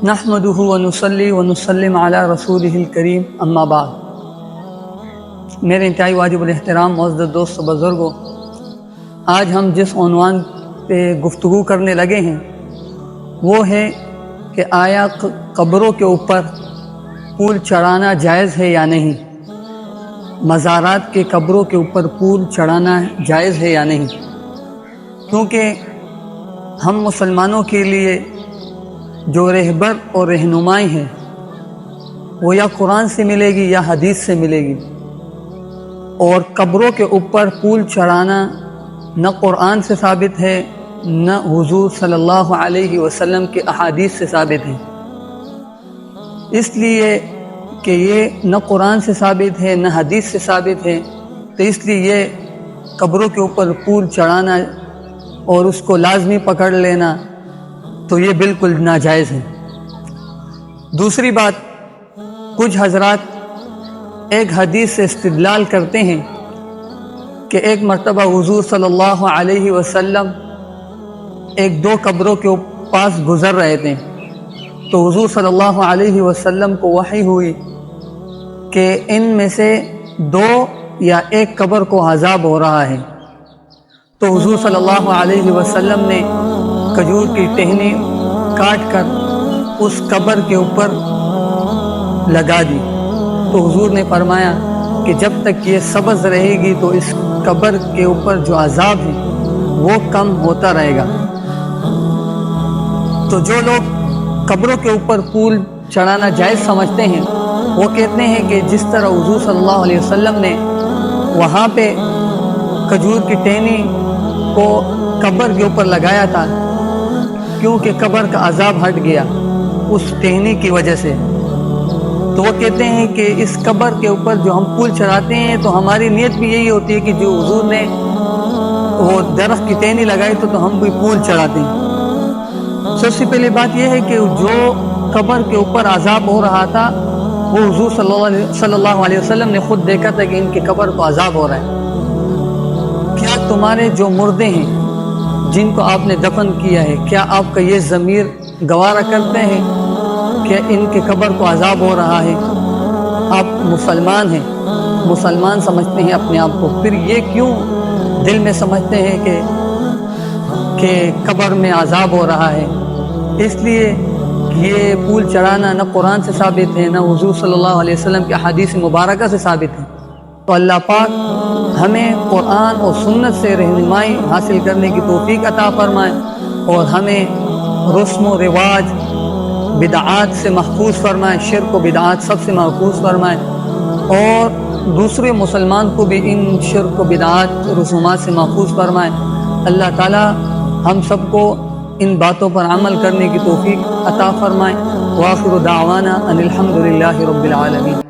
نحمدہ ونصلی ونسلم علی رسولہ الکریم اما بعد۔ میرے انتہائی واجب الاحترام معزز دوست و بزرگوں، آج ہم جس عنوان پہ گفتگو کرنے لگے ہیں وہ ہے کہ آیا قبروں کے اوپر پھول چڑھانا جائز ہے یا نہیں، مزارات کے قبروں کے اوپر پھول چڑھانا جائز ہے یا نہیں، کیونکہ ہم مسلمانوں کے لیے جو رہبر اور رہنمائی ہے وہ یا قرآن سے ملے گی یا حدیث سے ملے گی، اور قبروں کے اوپر پھول چڑھانا نہ قرآن سے ثابت ہے نہ حضور صلی اللہ علیہ وسلم کے احادیث سے ثابت ہے۔ اس لیے کہ یہ نہ قرآن سے ثابت ہے نہ حدیث سے ثابت ہے، تو اس لیے یہ قبروں کے اوپر پھول چڑھانا اور اس کو لازمی پکڑ لینا تو یہ بالکل ناجائز ہے۔ دوسری بات، کچھ حضرات ایک حدیث سے استدلال کرتے ہیں کہ ایک مرتبہ حضور صلی اللہ علیہ وسلم ایک دو قبروں کے پاس گزر رہے تھے، تو حضور صلی اللہ علیہ وسلم کو وحی ہوئی کہ ان میں سے دو یا ایک قبر کو عذاب ہو رہا ہے، تو حضور صلی اللہ علیہ وسلم نے کھجور کی ٹہنی کاٹ کر اس قبر کے اوپر لگا دی، تو حضور نے فرمایا کہ جب تک یہ سبز رہے گی تو اس قبر کے اوپر جو عذاب ہے وہ کم ہوتا رہے گا۔ تو جو لوگ قبروں کے اوپر پھول چڑھانا جائز سمجھتے ہیں وہ کہتے ہیں کہ جس طرح حضور صلی اللہ علیہ وسلم نے وہاں پہ کھجور کی ٹہنی کو قبر کے اوپر لگایا تھا، کیونکہ قبر کا عذاب ہٹ گیا اس ٹہنی کی وجہ سے، تو وہ کہتے ہیں کہ اس قبر کے اوپر جو ہم پھول چڑھاتے ہیں تو ہماری نیت بھی یہی ہوتی ہے کہ جو حضور نے وہ درخت کی ٹہنی لگائی تو ہم بھی پھول چڑھاتے ہیں۔ سب سے پہلے بات یہ ہے کہ جو قبر کے اوپر عذاب ہو رہا تھا وہ حضور صلی اللہ علیہ وسلم نے خود دیکھا تھا کہ ان کی قبر کو عذاب ہو رہا ہے۔ کیا تمہارے جو مردے ہیں جن کو آپ نے دفن کیا ہے، کیا آپ کا یہ ضمیر گوارا کرتے ہیں کہ ان کے قبر کو عذاب ہو رہا ہے؟ آپ مسلمان ہیں، مسلمان سمجھتے ہیں اپنے آپ کو، پھر یہ کیوں دل میں سمجھتے ہیں کہ قبر میں عذاب ہو رہا ہے؟ اس لیے یہ پھول چڑھانا نہ قرآن سے ثابت ہے نہ حضور صلی اللہ علیہ وسلم کے احادیث مبارکہ سے ثابت ہے۔ تو اللہ پاک ہمیں قرآن اور سنت سے رہنمائی حاصل کرنے کی توفیق عطا فرمائے، اور ہمیں رسم و رواج بدعات سے محفوظ فرمائے، شرک و بدعات سب سے محفوظ فرمائے، اور دوسرے مسلمان کو بھی ان شرک و بدعات رسومات سے محفوظ فرمائے۔ اللہ تعالی ہم سب کو ان باتوں پر عمل کرنے کی توفیق عطا فرمائے۔ وآخر دعوانا ان الحمد للہ رب العالمین۔